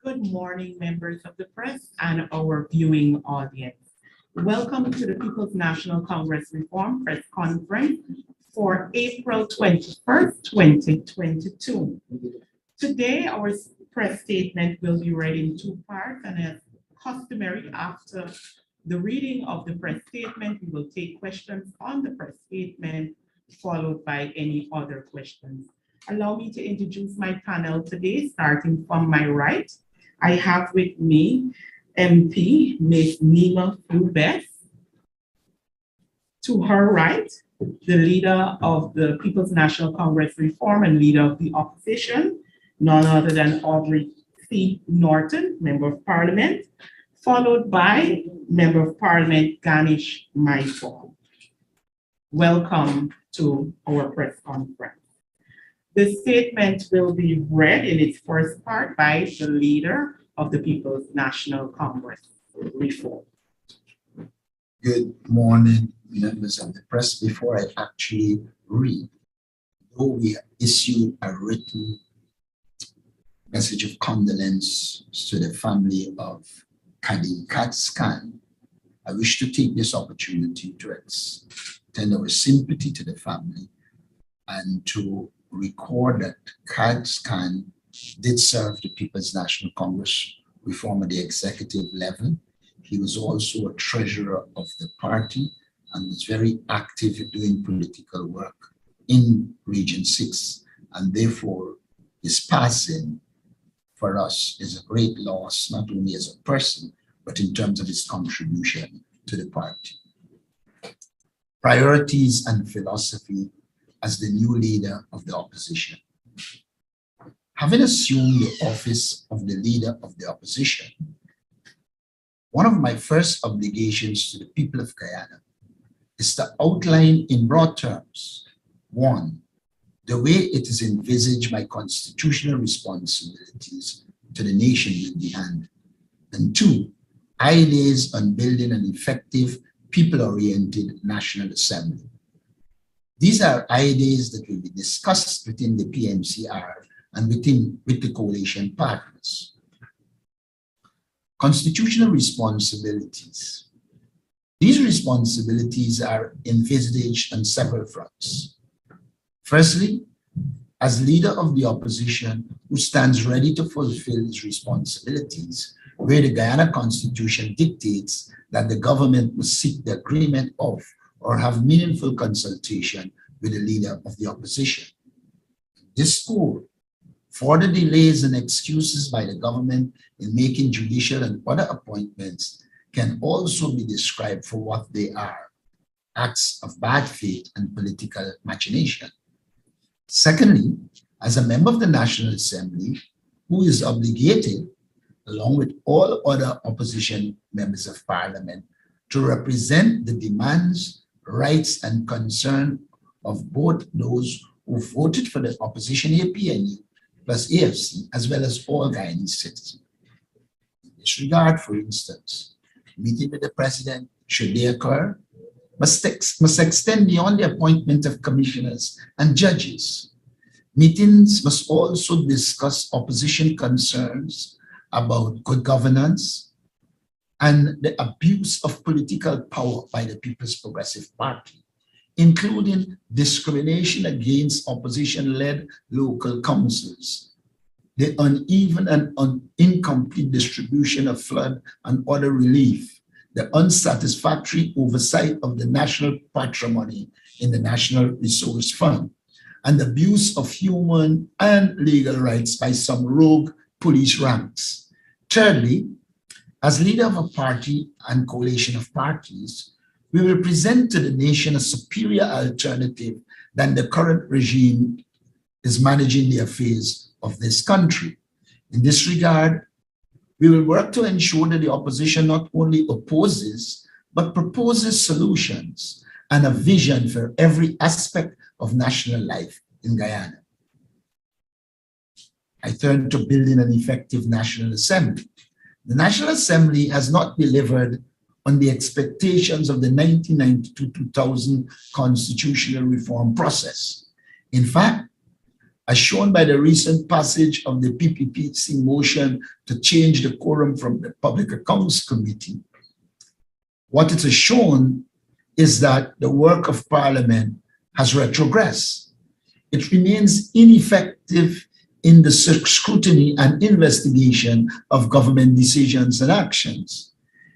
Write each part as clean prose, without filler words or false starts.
Good morning, members of the press and our viewing audience. Welcome to the People's National Congress Reform Press Conference for April 21st, 2022. Today, our press statement will be read in two parts, and as customary, after the reading of the press statement, we will take questions on the press statement, followed by any other questions. Allow me to introduce my panel today, starting from my right. I have with me MP Ms. Nima Flubes. To her right, the leader of the People's National Congress Reform and leader of the opposition, none other than Aubrey C. Norton, Member of Parliament, followed by Member of Parliament Ganesh Mysore. Welcome to our press conference. The statement will be read in its first part by the leader of the People's National Congress Reform. Good morning, members of the press. Before I actually read, though we issued a written message of condolence to the family of Kadim Khan, I wish to take this opportunity to extend our sympathy to the family and to record that Khan did serve the People's National Congress Reform at the executive level. He was also a treasurer of the party and was very active in doing political work in Region 6. And therefore, his passing for us is a great loss, not only as a person, but in terms of his contribution to the party. Priorities and philosophy as the new leader of the opposition. Having assumed the office of the leader of the opposition, one of my first obligations to the people of Guyana is to outline in broad terms, one, the way it is envisaged my constitutional responsibilities to the nation will be handled, and two, ideas on building an effective, people-oriented National Assembly. These are ideas that will be discussed within the PNCR and with the coalition partners. Constitutional responsibilities. These responsibilities are envisaged on several fronts. Firstly, as leader of the opposition who stands ready to fulfill his responsibilities, where the Guyana Constitution dictates that the government must seek the agreement of or have meaningful consultation with the leader of the opposition. This score, for the delays and excuses by the government in making judicial and other appointments, can also be described for what they are, acts of bad faith and political machination. Secondly, as a member of the National Assembly, who is obligated, along with all other opposition members of Parliament, to represent the demands, rights, and concern of both those who voted for the opposition APNU plus AFC, as well as all Guyanese citizens. In this regard, for instance, meeting with the president, should they occur, must extend beyond the appointment of commissioners and judges. Meetings must also discuss opposition concerns about good governance and the abuse of political power by the People's Progressive Party, including discrimination against opposition-led local councils, the uneven and incomplete distribution of flood and other relief, the unsatisfactory oversight of the national patrimony in the National Resource Fund, and the abuse of human and legal rights by some rogue police ranks. Thirdly, as leader of a party and coalition of parties, we will present to the nation a superior alternative than the current regime is managing the affairs of this country. In this regard, we will work to ensure that the opposition not only opposes, but proposes solutions and a vision for every aspect of national life in Guyana. I turn to building an effective National Assembly. The National Assembly has not delivered on the expectations of the 1992-2000 constitutional reform process. In fact, as shown by the recent passage of the PPPC motion to change the quorum from the Public Accounts Committee. What it has shown is that the work of Parliament has retrogressed. It remains ineffective in the scrutiny and investigation of government decisions and actions.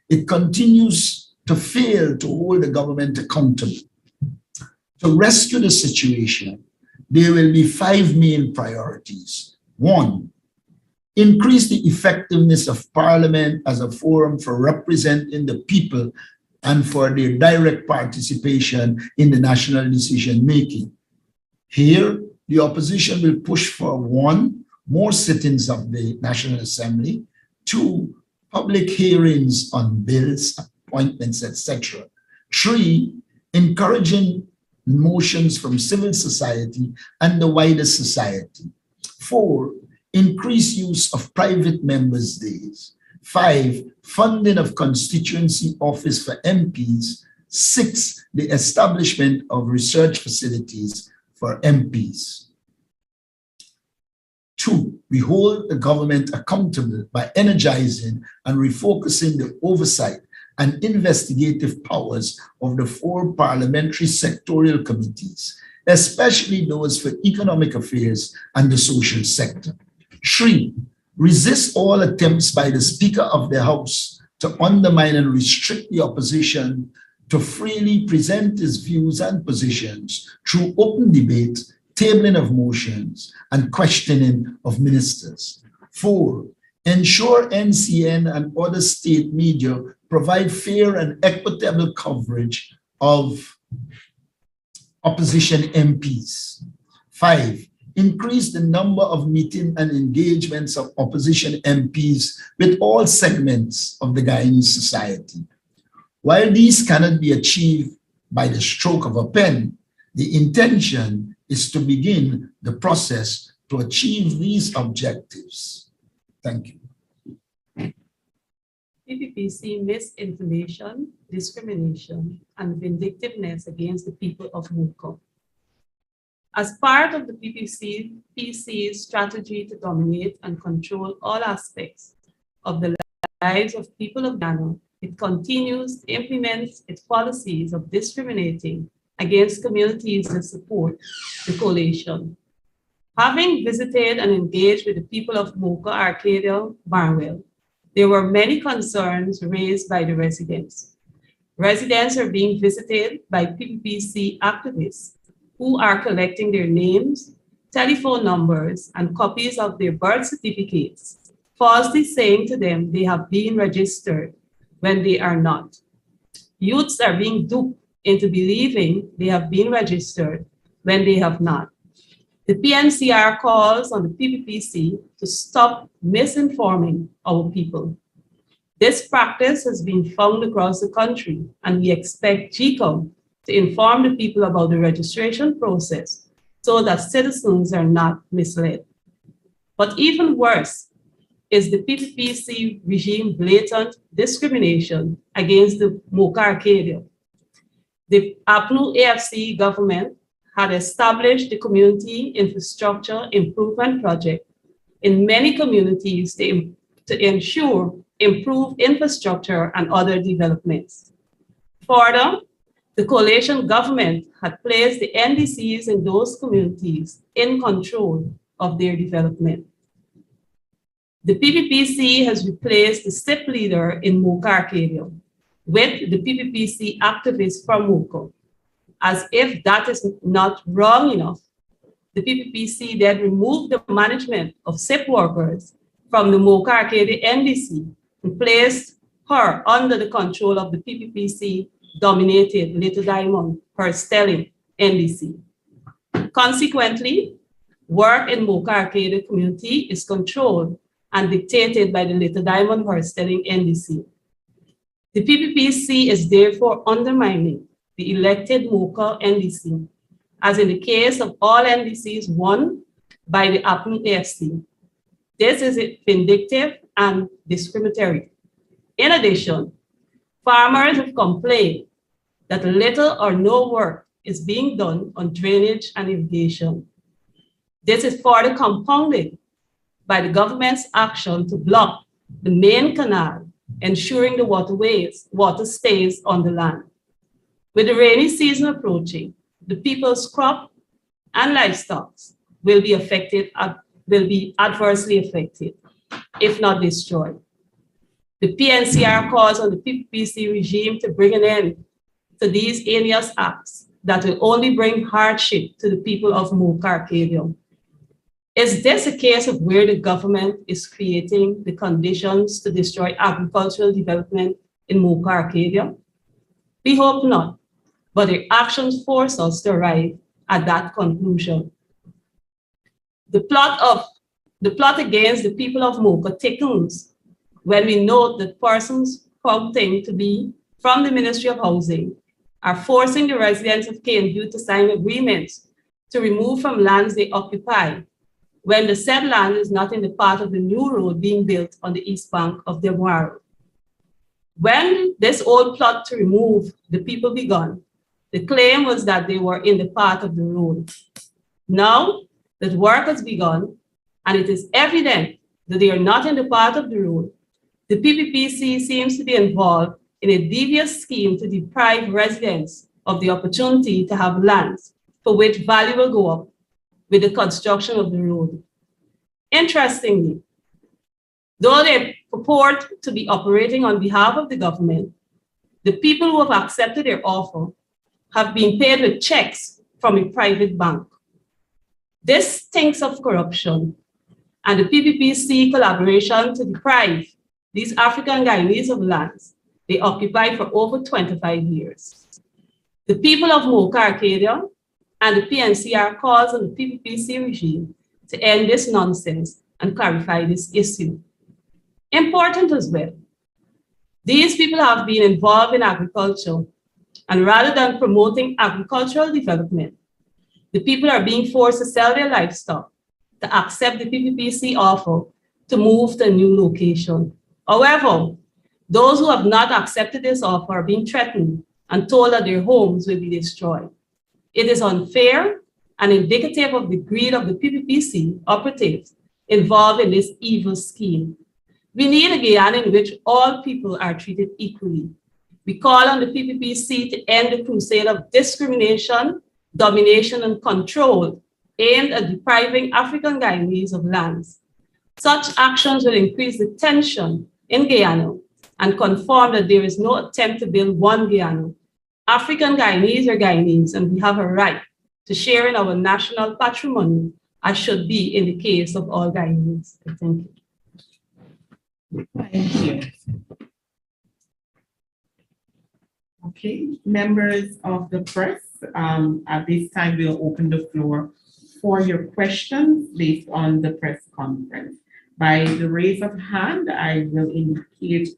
It continues to fail to hold the government accountable. To rescue the situation, there will be 5 main priorities. 1, increase the effectiveness of Parliament as a forum for representing the people and for their direct participation in the national decision-making. Here, the opposition will push for 1, more sittings of the National Assembly, 2, public hearings on bills, appointments, etc. 3, encouraging motions from civil society and the wider society. 4, increased use of private members' days. 5, funding of constituency office for MPs. 6, the establishment of research facilities for MPs. 2, we hold the government accountable by energizing and refocusing the oversight and investigative powers of the 4 parliamentary sectorial committees, especially those for economic affairs and the social sector. 3, resist all attempts by the Speaker of the House to undermine and restrict the opposition to freely present its views and positions through open debate, tabling of motions, and questioning of ministers. 4, ensure NCN and other state media provide fair and equitable coverage of opposition MPs. 5, increase the number of meetings and engagements of opposition MPs with all segments of the Guyanese society. While these cannot be achieved by the stroke of a pen, the intention is to begin the process to achieve these objectives. Thank you. PPPC misinformation, discrimination, and vindictiveness against the people of Mocha. As part of the PPPC's strategy to dominate and control all aspects of the lives of people of Ghana, it continues to implement its policies of discriminating against communities that support the coalition. Having visited and engaged with the people of Mocha, Arcadia, Barnwell, there were many concerns raised by the residents. Residents are being visited by PPPC activists who are collecting their names, telephone numbers, and copies of their birth certificates, falsely saying to them they have been registered when they are not. Youths are being duped into believing they have been registered when they have not. The Pncr calls on the PPPC to stop misinforming our people. This practice has been found across the country, and we expect GCOM to inform the people about the registration process so that citizens are not misled. But even worse is the PPPC regime blatant discrimination against the Mocha Arcadia. The APNU AFC government had established the Community Infrastructure Improvement Project in many communities to ensure improved infrastructure and other developments. Further, the coalition government had placed the NDCs in those communities in control of their development. The PPPC has replaced the SIP leader in Mocha Arcadia with the PPPC activists from Mocha. As if that is not wrong enough, the PPPC then removed the management of SIP workers from the Mocha Arcadia NDC and placed her under the control of the PPPC dominated Little Diamond, her Stelling NDC. Consequently, work in Mocha Arcadia community is controlled and dictated by the Little Diamond, her Stelling NDC. The PPPC is therefore undermining the elected Mocha NDC, as in the case of all NDCs won by the APNU AFC. This is vindictive and discriminatory. In addition, farmers have complained that little or no work is being done on drainage and irrigation. This is further compounded by the government's action to block the main canal, ensuring the water stays on the land. With the rainy season approaching, the people's crop and livestock will be adversely affected, if not destroyed. The PNCR calls on the PPPC regime to bring an end to these heinous acts that will only bring hardship to the people of Mocha Arcadia. Is this a case of where the government is creating the conditions to destroy agricultural development in Mocha Arcadia? We hope not, but their actions force us to arrive at that conclusion. The plot against the people of Mocha thickens when we note that persons purporting to be from the Ministry of Housing are forcing the residents of KNU to sign agreements to remove from lands they occupy when the said land is not in the part of the new road being built on the east bank of the Moira. When this old plot to remove the people began, the claim was that they were in the path of the road. Now that work has begun, and it is evident that they are not in the path of the road, the PPPC seems to be involved in a devious scheme to deprive residents of the opportunity to have lands for which value will go up with the construction of the road. Interestingly, though they purport to be operating on behalf of the government, the people who have accepted their offer have been paid with checks from a private bank. This stinks of corruption and the PPPC collaboration to deprive these African Guyanese of lands they occupied for over 25 years. The people of Mocha Arcadia and the PNCR calls on the PPPC regime to end this nonsense and clarify this issue. Important as well, these people have been involved in agriculture, and rather than promoting agricultural development, the people are being forced to sell their livestock to accept the PPPC offer to move to a new location. However, those who have not accepted this offer are being threatened and told that their homes will be destroyed. It is unfair and indicative of the greed of the PPPC operatives involved in this evil scheme. We need a Guyana in which all people are treated equally. We call on the PPPC to end the crusade of discrimination, domination, and control aimed at depriving African Guyanese of lands. Such actions will increase the tension in Guyana and confirm that there is no attempt to build one Guyana. African Guyanese are Guyanese, and we have a right to share in our national patrimony, as should be in the case of all Guyanese. Thank you. Thank you. Okay, members of the press, at this time we'll open the floor for your questions based on the press conference. By the raise of hand, I will indicate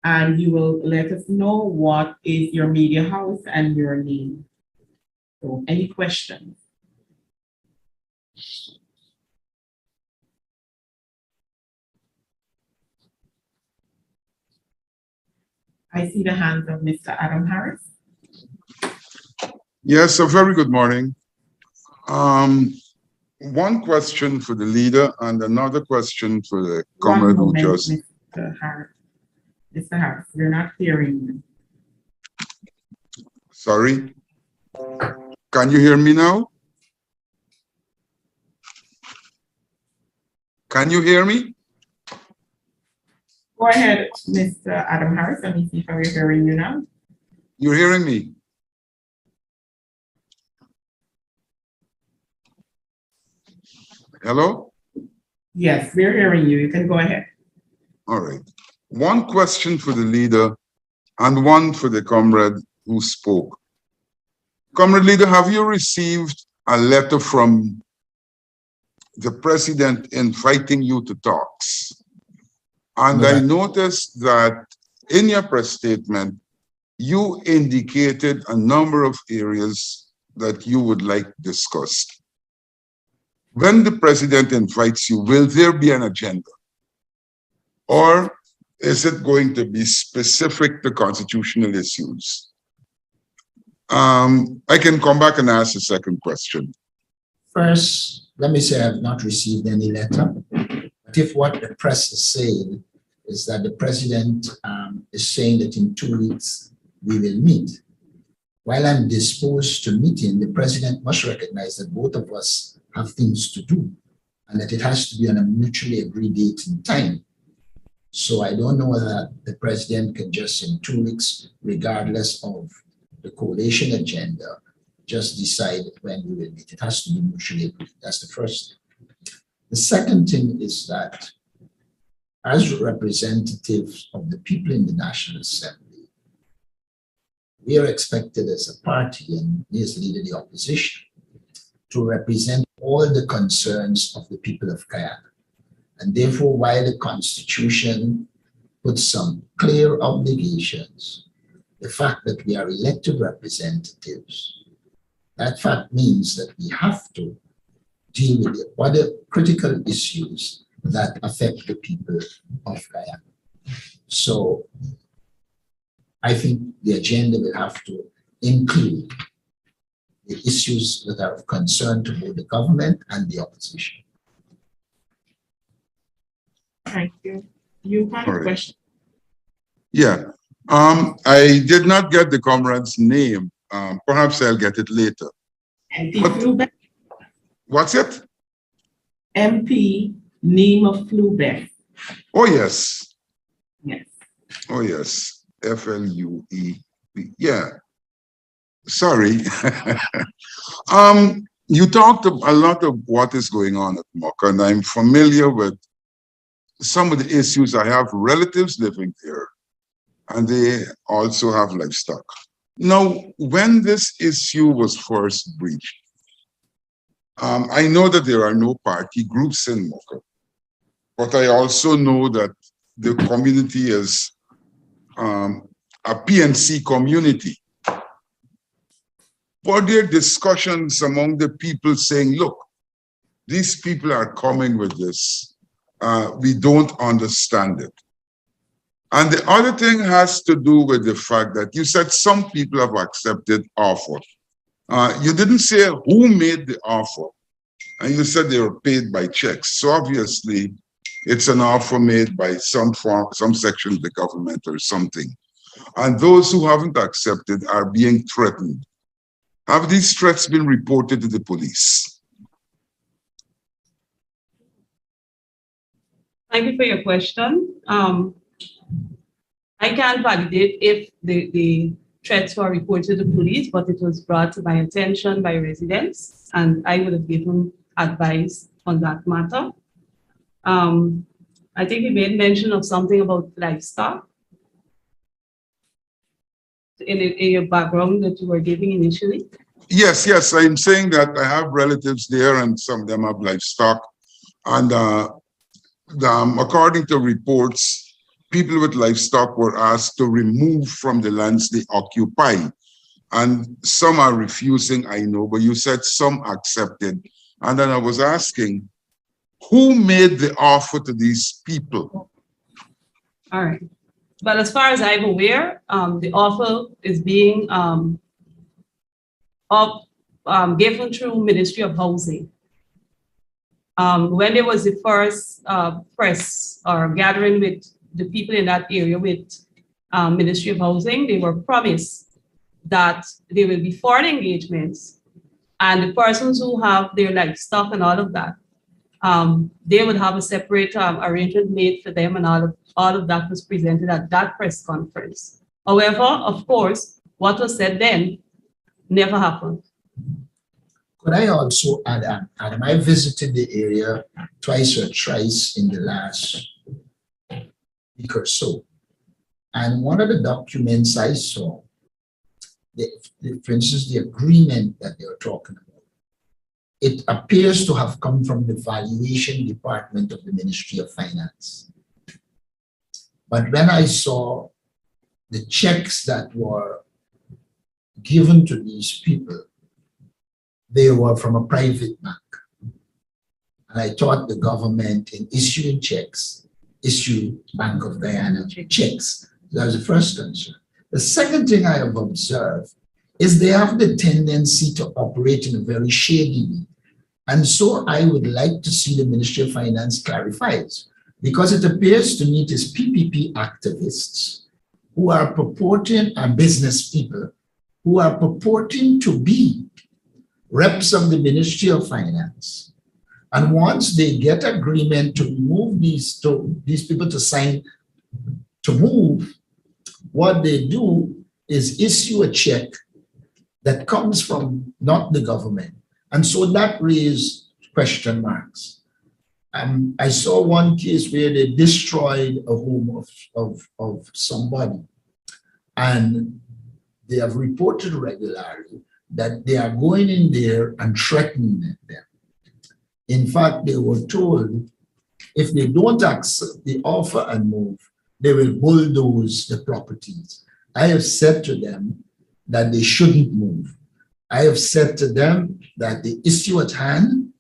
and you will let us know what is your media house and your name. So any questions? I see the hands of Mr. Adam Harris. Yes, a very good morning. One question for the leader and another question for the comrade who just... Mr. Harris. Mr. Harris, we're not hearing you. Sorry. Can you hear me now? Can you hear me? Go ahead, Mr. Adam Harris. Let me see if we're hearing you now. You're hearing me? Hello? Yes, we're hearing you. You can go ahead. All right. One question for the leader and one for the comrade who spoke. Comrade leader, have you received a letter from the president inviting you to talks? And I noticed that in your press statement, you indicated a number of areas that you would like discussed. When the president invites you, will there be an agenda? Or is it going to be specific to constitutional issues? I can come back and ask a second question. First, let me say I've not received any letter. But if what the press is saying is that the president is saying that in 2 weeks we will meet, while I'm disposed to meeting, the president must recognize that both of us have things to do and that it has to be on a mutually agreed date and time. So I don't know whether the president can just in 2 weeks, regardless of the coalition agenda, just decide when we will meet. It has to be mutually agreed. That's the first thing. The second thing is that as representatives of the people in the National Assembly, we are expected as a party and me as leader of the opposition to represent all the concerns of the people of Guyana. And therefore, while the Constitution puts some clear obligations, the fact that we are elected representatives, that fact means that we have to deal with the other critical issues that affect the people of Guyana. So I think the agenda will have to include the issues that are of concern to both the government and the opposition. Thank you. You have a question? Yeah. I did not get the comrade's name. Perhaps I'll get it later. MP Flubeck. What's it? MP Nima Flubeck. Oh, yes. Yes. Oh, yes. FLUEB. Yeah. Sorry. You talked a lot of what is going on at Mocha, and I'm familiar with some of the issues. I have relatives living there, and they also have livestock. Now, when this issue was first breached, I know that there are no party groups in Mocha, but I also know that the community is a PNC community. Were there discussions among the people saying, look, these people are coming with this, we don't understand it? And the other thing has to do with the fact that you said some people have accepted offer. You didn't say who made the offer, and you said they were paid by checks. So obviously, it's an offer made by some section of the government or something. And those who haven't accepted are being threatened. Have these threats been reported to the police? Thank you for your question. I can't validate if the threats were reported to the police, but it was brought to my attention by residents, and I would have given advice on that matter. I think you made mention of something about livestock in your background that you were giving initially. Yes, yes. I'm saying that I have relatives there and some of them have livestock. And according to reports, people with livestock were asked to remove from the lands they occupy. And some are refusing, I know, but you said some accepted. And then I was asking, who made the offer to these people? All right. But as far as I'm aware, the offer is being given through Ministry of Housing. When there was the first press or gathering with the people in that area with Ministry of Housing, they were promised that there will be foreign engagements, and the persons who have their livestock and all of that, they would have a separate arrangement made for them, and all of that was presented at that press conference. However, of course, what was said then never happened. Could I also add, Adam, I visited the area twice or thrice in the last week or so. And one of the documents I saw, for instance, the agreement that they were talking about, it appears to have come from the valuation department of the Ministry of Finance. But when I saw the checks that were given to these people, they were from a private bank. And I thought the government, in issuing checks, issued Bank of Guyana checks. That was the first concern. The second thing I have observed is they have the tendency to operate in a very shady way. And so I would like to see the Ministry of Finance clarified, because it appears to me it is PPP activists who are purporting, and business people who are purporting to be reps of the Ministry of Finance. And once they get agreement to remove these people to sign to move, what they do is issue a check that comes from not the government. And so that raised question marks. I saw one case where they destroyed a home of somebody, and they have reported regularly that they are going in there and threatening them. In fact, they were told if they don't accept the offer and move, they will bulldoze the properties. I have said to them that they shouldn't move. I have said to them that the issue at hand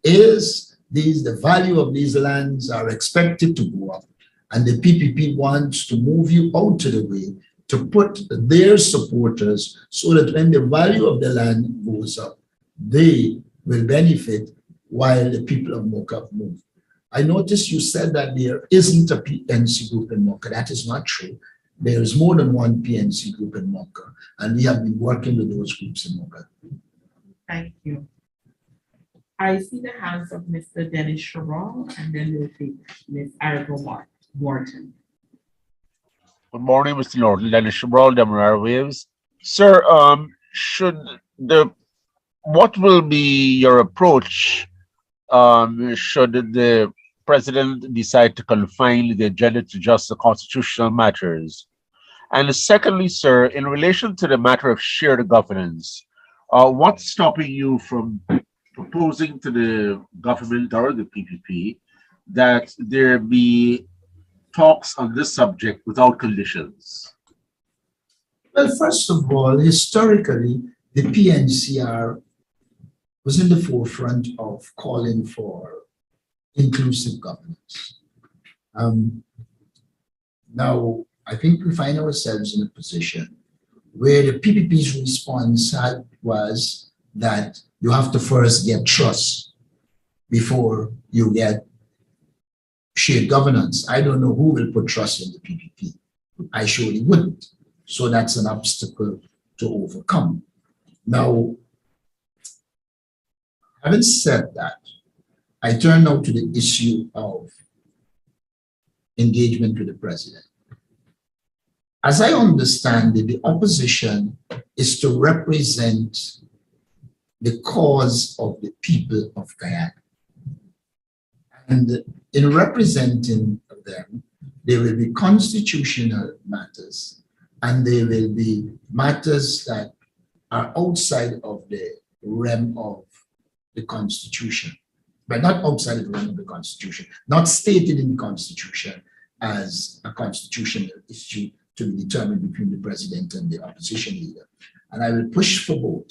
is the value of these lands are expected to go up, and the PPP wants to move you out of the way to put their supporters so that when the value of the land goes up, they will benefit while the people of Mocha move. I noticed you said that there isn't a PNC group in Mocha. That is not true. There is more than one PNC group in Mocha, and we have been working with those groups in Mocha. Thank you. I see the hands of Mr. Dennis Sherrall, and then we'll take Ms. Argo Morton. Good morning, Mr. Norton. Dennis Sherrall, Demerara Waves. Sir, what will be your approach should the president decide to confine the agenda to just the constitutional matters? And secondly, sir, in relation to the matter of shared governance, what's stopping you from proposing to the government or the PPP that there be talks on this subject without conditions? Well, first of all, historically, the PNCR was in the forefront of calling for inclusive governance. Now, I think we find ourselves in a position where the PPP's response was that you have to first get trust before you get shared governance. I don't know who will put trust in the PPP. I surely wouldn't. So that's an obstacle to overcome. Now, having said that, I turn now to the issue of engagement with the president. As I understand it, the opposition is to represent the cause of the people of Guyana. And in representing them, there will be constitutional matters, and there will be matters that are outside of the realm of the Constitution, but not outside of the realm of the Constitution, not stated in the Constitution as a constitutional issue to be determined between the president and the opposition leader. And I will push for both,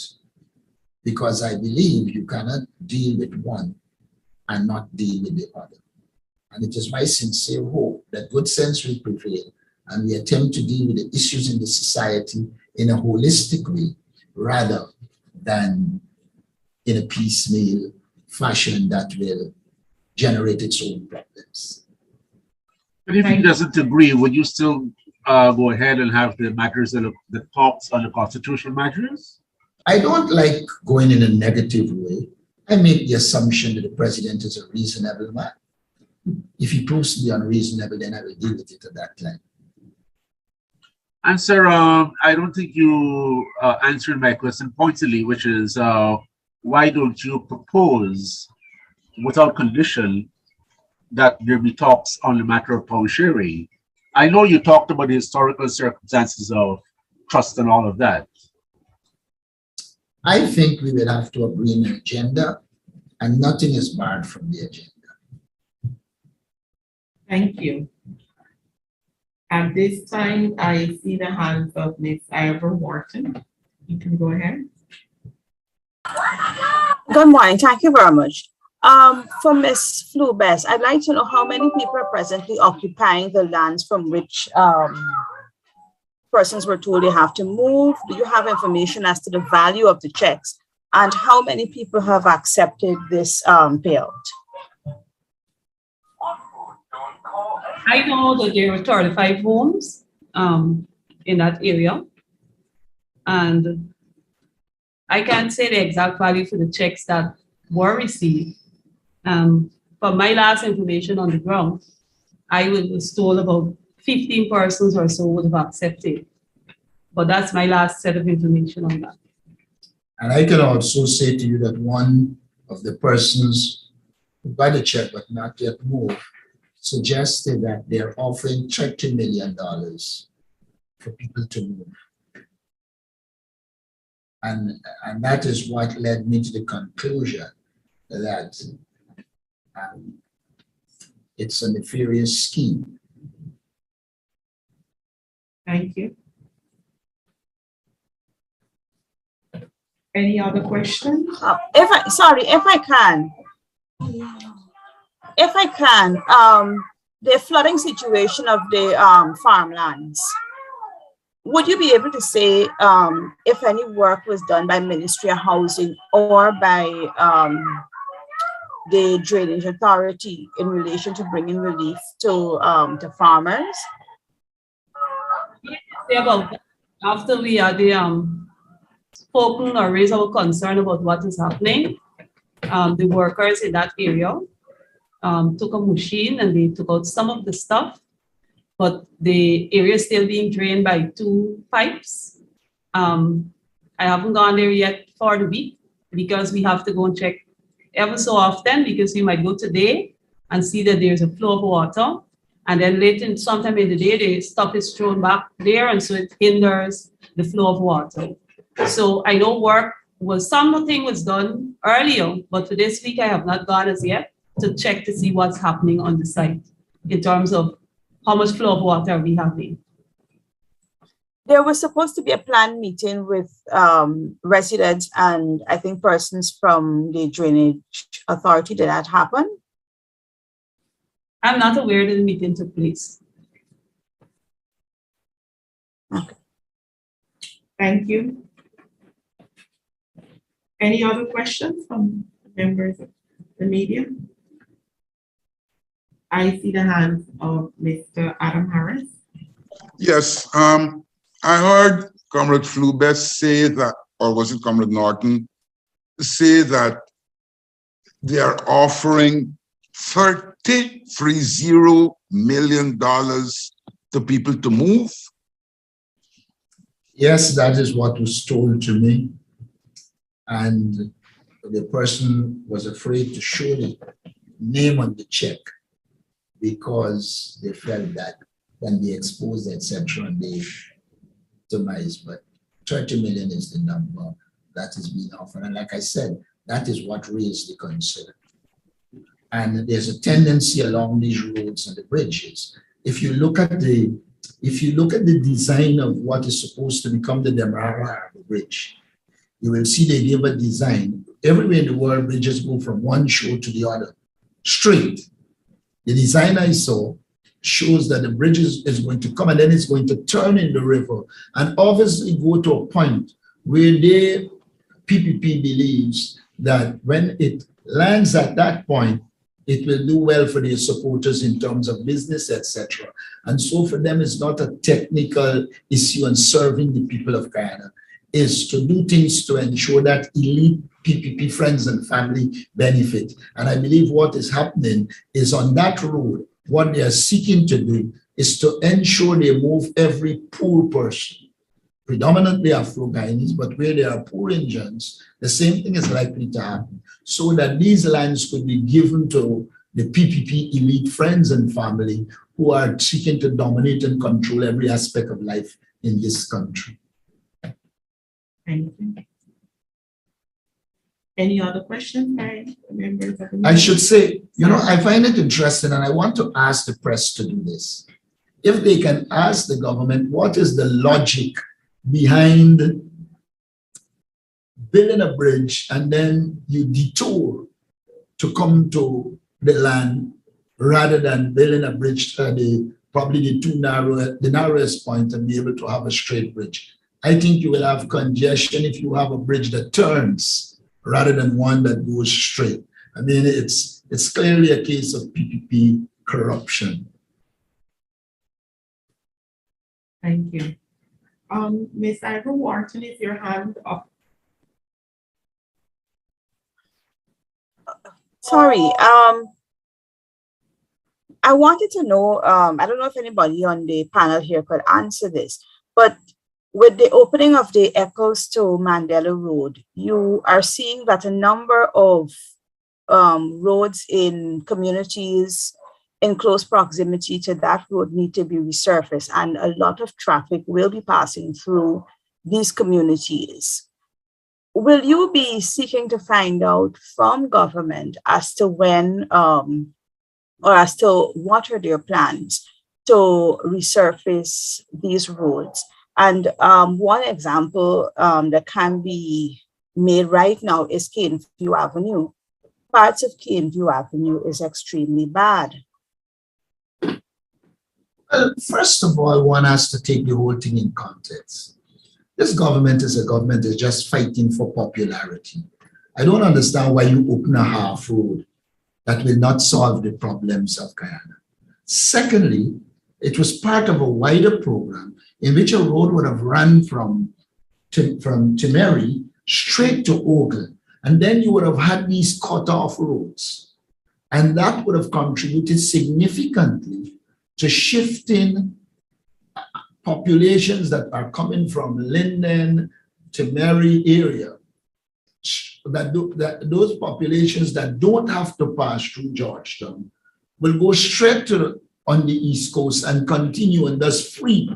because I believe you cannot deal with one and not deal with the other. And it is my sincere hope that good sense will prevail and we attempt to deal with the issues in the society in a holistic way rather than in a piecemeal fashion that will generate its own problems. But if he doesn't agree, would you still go ahead and have the matters that the talks on the constitutional matters? I don't like going in a negative way. I make the assumption that the president is a reasonable man. If he proves to be unreasonable, then I will deal with it at that time. And sir, I don't think you answered my question pointedly, which is why don't you propose without condition that there be talks on the matter of power sharing? I know you talked about the historical circumstances of trust and all of that. I think we will have to agree on an agenda, and nothing is barred from the agenda. Thank you. At this time, I see the hands of Ms. Ivor Wharton. You can go ahead. Good morning. Thank you very much. For Ms. Flubes, I'd like to know how many people are presently occupying the lands from which persons were told they have to move. Do you have information as to the value of the checks And how many people have accepted this payout? I know that there were 35 homes in that area. And I can't say the exact value for the checks that were received. From my last information on the ground, I was told about 15 persons or so would have accepted. But that's my last set of information on that. And I can also say to you that one of the persons who got the check but not yet moved suggested that they're offering $30 million for people to move. And that is what led me to the conclusion that it's a nefarious scheme. Thank you. Any other questions? If I can, the flooding situation of the farmlands, would you be able to say if any work was done by Ministry of Housing or by the Drainage Authority in relation to bringing relief to farmers? After we had spoken or raised our concern about what is happening, the workers in that area took a machine and they took out some of the stuff, but the area is still being drained by 2 pipes. I haven't gone there yet for the week because we have to go and check ever so often, because you might go today and see that there's a flow of water, and then later, sometime in the day, the stuff is thrown back there, and so it hinders the flow of water. So I know something was done earlier, but for this week, I have not gone as yet to check to see what's happening on the site in terms of how much flow of water are we having. There was supposed to be a planned meeting with residents and I think persons from the Drainage Authority. Did that happen? I'm not aware that the meeting took place. Okay. Thank you. Any other questions from members of the media? I see the hands of Mr. Adam Harris. Yes, I heard Comrade Flubes say that, or was it Comrade Norton, say that they are offering $30 million to people to move. Yes, that is what was told to me. And the person was afraid to show the name on the check because they felt that when they exposed, etc., and they demise. But 30 million is the number that is being offered. And like I said, that is what raised the concern. And there's a tendency along these roads and the bridges. If you look at the design of what is supposed to become the Demerara Bridge, you will see they give a design. Everywhere in the world, bridges go from one shore to the other, straight. The design I saw shows that the bridge is going to come and then it's going to turn in the river and obviously go to a point where the PPP believes that when it lands at that point, it will do well for their supporters in terms of business, etc. And so for them, it's not a technical issue in serving the people of Guyana. Is to do things to ensure that elite PPP friends and family benefit. And I believe what is happening is on that road, what they are seeking to do is to ensure they move every poor person, predominantly Afro-Guyanese, but where there are poor Indians, the same thing is likely to happen, so that these lands could be given to the PPP elite friends and family who are seeking to dominate and control every aspect of life in this country. Thank you. Any other questions by members of the media? I should say, I find it interesting and I want to ask the press to do this. If they can ask the government, what is the logic behind building a bridge and then you detour to come to the land rather than building a bridge probably the narrowest point and be able to have a straight bridge. I think you will have congestion if you have a bridge that turns rather than one that goes straight. I mean, it's clearly a case of PPP corruption. Thank you. Ms. Ivor Wharton, is your hand up? Sorry, I wanted to know, I don't know if anybody on the panel here could answer this, but with the opening of the Eccles to Mandela Road, you are seeing that a number of roads in communities in close proximity to that road need to be resurfaced, and a lot of traffic will be passing through these communities. Will you be seeking to find out from government as to when or as to what are their plans to resurface these roads? And one example that can be made right now is Caneview Avenue. Parts of Caneview Avenue is extremely bad. Well, first of all, one has to take the whole thing in context. This government is a government that's just fighting for popularity. I don't understand why you open a half road that will not solve the problems of Guyana. Secondly, it was part of a wider program in which a road would have run from Timeri straight to Ogle, and then you would have had these cut-off roads. And that would have contributed significantly to shifting populations that are coming from Linden, Timeri area, that those populations that don't have to pass through Georgetown will go straight to on the East Coast and continue and thus free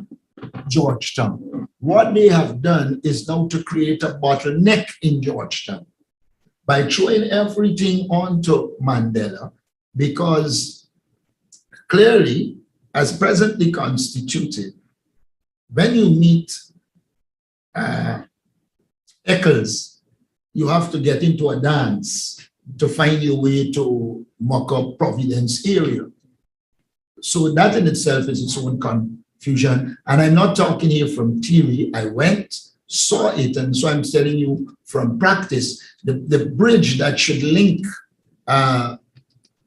Georgetown. What they have done is now to create a bottleneck in Georgetown by throwing everything onto Mandela, because clearly, as presently constituted, when you meet Eccles, you have to get into a dance to find your way to Mocha Providence area. So that in itself is its own confusion. And I'm not talking here from theory. I went, saw it, and so I'm telling you from practice, the bridge that should link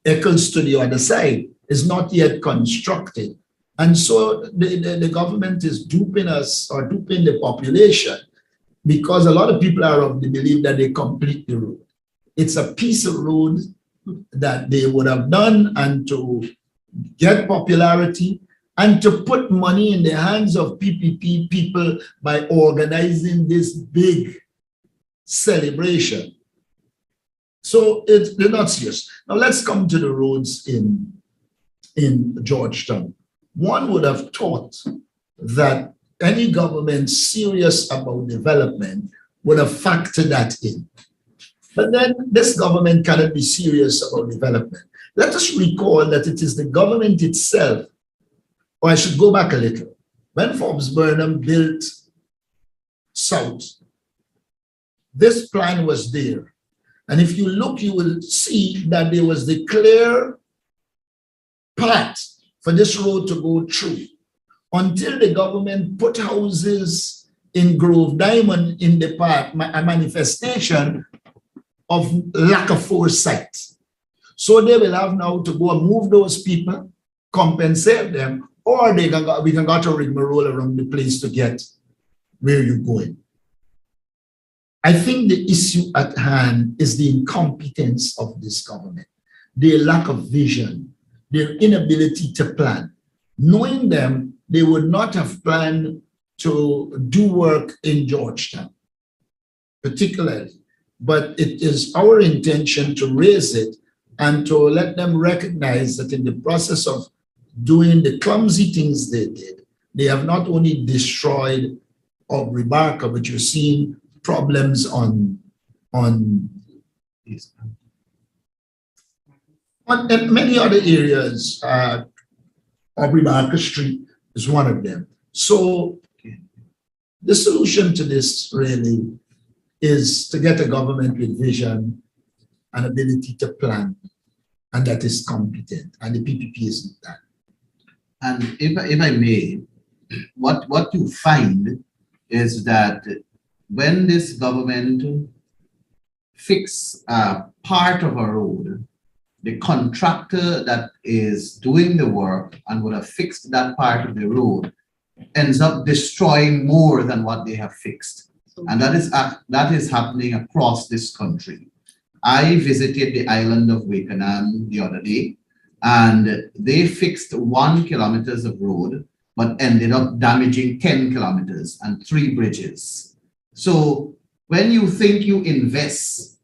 Eccles to the other side is not yet constructed. And so the government is duping us or duping the population, because a lot of people are of the belief that they complete the road. It's a piece of road that they would have done and to get popularity and to put money in the hands of PPP people by organizing this big celebration. So they're not serious. Now let's come to the roads in Georgetown. One would have thought that any government serious about development would have factored that in. But then this government cannot be serious about development. Let us recall that it is the government itself, or I should go back a little. When Forbes Burnham built South, this plan was there. And if you look, you will see that there was the clear path for this road to go through, until the government put houses in Grove Diamond in the park, a manifestation of lack of foresight. So they will have now to go and move those people, compensate them, or we can go to rigmarole around the place to get where you're going. I think the issue at hand is the incompetence of this government, their lack of vision, their inability to plan. Knowing them, they would not have planned to do work in Georgetown, particularly. But it is our intention to raise it and to let them recognize that in the process of doing the clumsy things they did, they have not only destroyed Aubrey Barker, but you're seeing problems on many other areas. Aubrey Barker Street is one of them. So the solution to this really is to get a government with vision and ability to plan, and that is competent, and the PPP isn't that. And if I may, what you find is that when this government fix part of a road, the contractor that is doing the work and would have fixed that part of the road ends up destroying more than what they have fixed. And that is happening across this country. I visited the island of Wakenan the other day, and they fixed 1 kilometer of road, but ended up damaging 10 kilometers and 3 bridges. So when you think you invest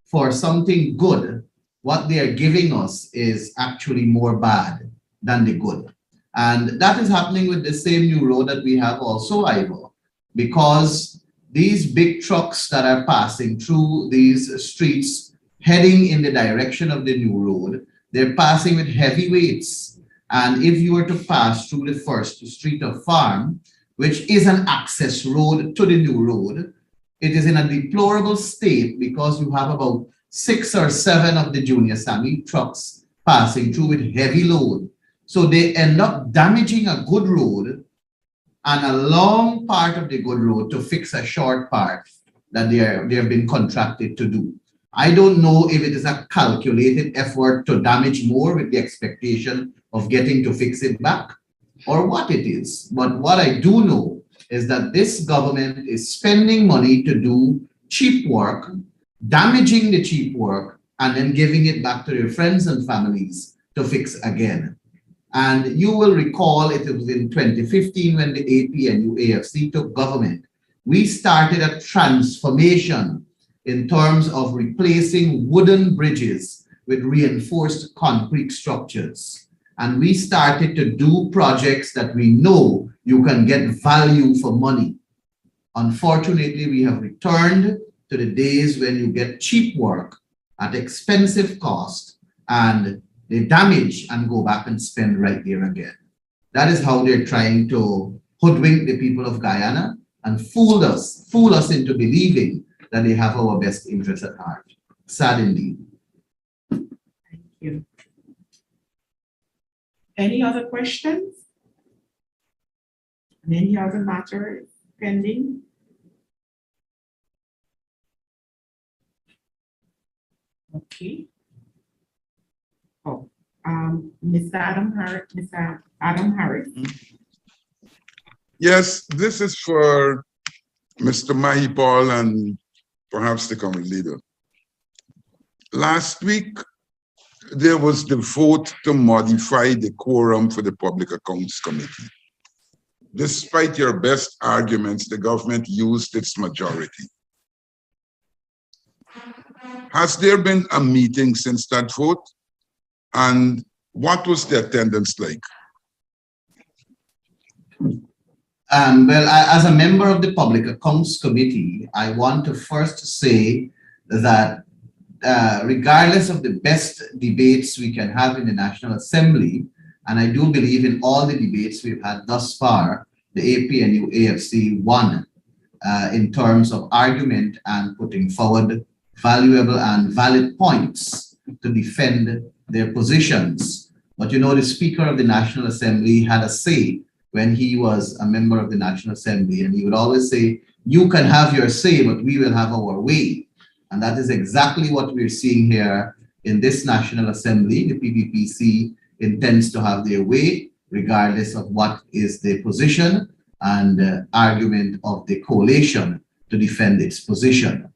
for something good, what they are giving us is actually more bad than the good. And that is happening with the same new road that we have also, Ivor, because these big trucks that are passing through these streets heading in the direction of the new road, they're passing with heavy weights. And if you were to pass through the first street of Farm, which is an access road to the new road, it is in a deplorable state because you have about 6 or 7 of the junior Sammy trucks passing through with heavy load. So they end up damaging a good road and a long part of the good road to fix a short part that they have been contracted to do. I don't know if it is a calculated effort to damage more with the expectation of getting to fix it back or what it is. But what I do know is that this government is spending money to do cheap work, damaging the cheap work, and then giving it back to their friends and families to fix again. And you will recall it was in 2015 when the APNU AFC took government. We started a transformation in terms of replacing wooden bridges with reinforced concrete structures. And we started to do projects that we know you can get value for money. Unfortunately, we have returned to the days when you get cheap work at expensive cost and they damage and go back and spend right there again. That is how they're trying to hoodwink the people of Guyana and fool us into believing that they have our best interests at heart. Sad indeed. Thank you. Any other questions? And any other matters pending? Okay. Oh, Mr. Adam Harris. Yes, this is for Mr. Mahipal and perhaps the current leader. Last week, there was the vote to modify the quorum for the Public Accounts Committee. Despite your best arguments, the government used its majority. Has there been a meeting since that vote? And what was the attendance like? Well, as a member of the Public Accounts Committee, I want to first say that regardless of the best debates we can have in the National Assembly, and I do believe in all the debates we've had thus far, the APNU AFC won in terms of argument and putting forward valuable and valid points to defend their positions. But you know, the Speaker of the National Assembly had a say when he was a member of the National Assembly, and he would always say, you can have your say, but we will have our way. And that is exactly what we're seeing here in this National Assembly. The PPPC intends to have their way, regardless of what is the position and argument of the coalition to defend its position.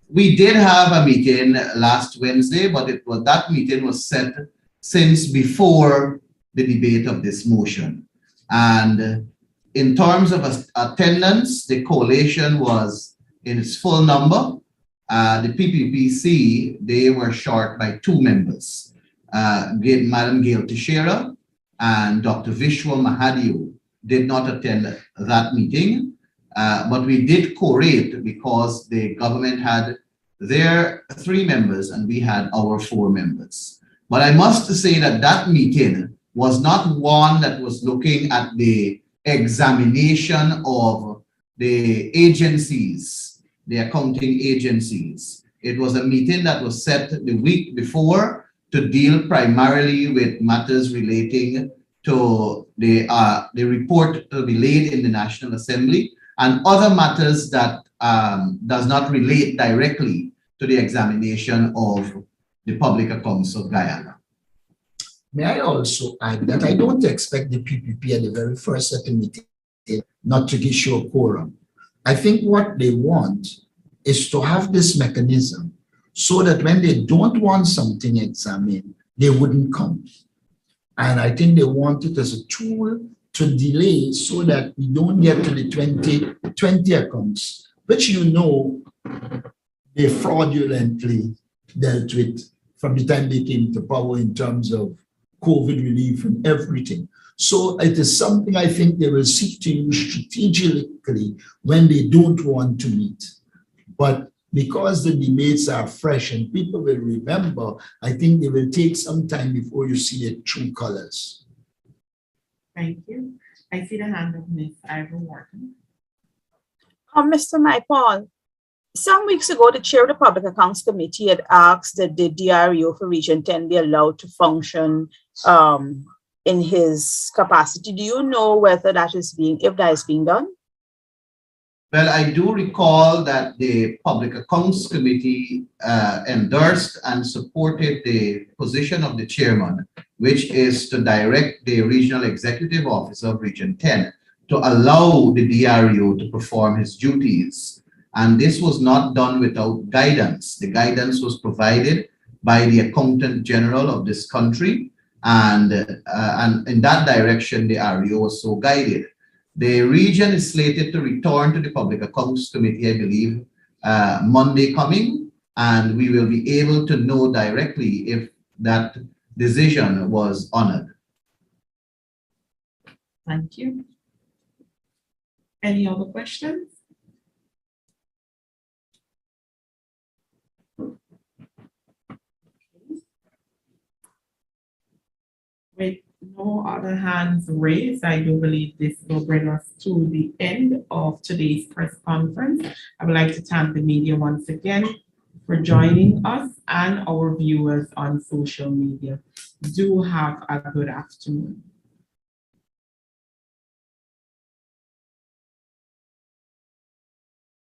We did have a meeting last Wednesday, but that meeting was set since before the debate of this motion. And in terms of attendance, the coalition was in its full number. The PPPC, they were short by 2 members. Madam Gail Teixeira and Dr. Vishwa Mahadio did not attend that meeting, but we did co-rate because the government had their 3 members and we had our 4 members. But I must say that that meeting was not one that was looking at the examination of the agencies, the accounting agencies. It was a meeting that was set the week before to deal primarily with matters relating to the report to be laid in the National Assembly and other matters that does not relate directly to to the examination of the public accounts of Guyana. May I also add that I don't expect the PPP at the very first set of meeting not to issue a quorum. I think what they want is to have this mechanism so that when they don't want something examined, they wouldn't come. And I think they want it as a tool to delay so that we don't get to the 2020 accounts, which they fraudulently dealt with from the time they came to power in terms of COVID relief and everything. So it is something I think they will seek to use strategically when they don't want to meet. But because the debates are fresh and people will remember, I think they will take some time before you see their true colors. Thank you. I see the hand of Ms. Ivor Wharton. Mr. Paul, some weeks ago, the chair of the Public Accounts Committee had asked that the DREO for Region 10 be allowed to function in his capacity. Do you know whether if that is being done? Well, I do recall that the Public Accounts Committee endorsed and supported the position of the chairman, which is to direct the Regional Executive Officer of Region 10 to allow the DREO to perform his duties. And this was not done without guidance. The guidance was provided by the Accountant General of this country, and in that direction, the REO was so guided. The region is slated to return to the Public Accounts Committee, I believe, Monday coming, and we will be able to know directly if that decision was honored. Thank you. Any other questions? With no other hands raised, I do believe this will bring us to the end of today's press conference. I would like to thank the media once again for joining us and our viewers on social media. Do have a good afternoon.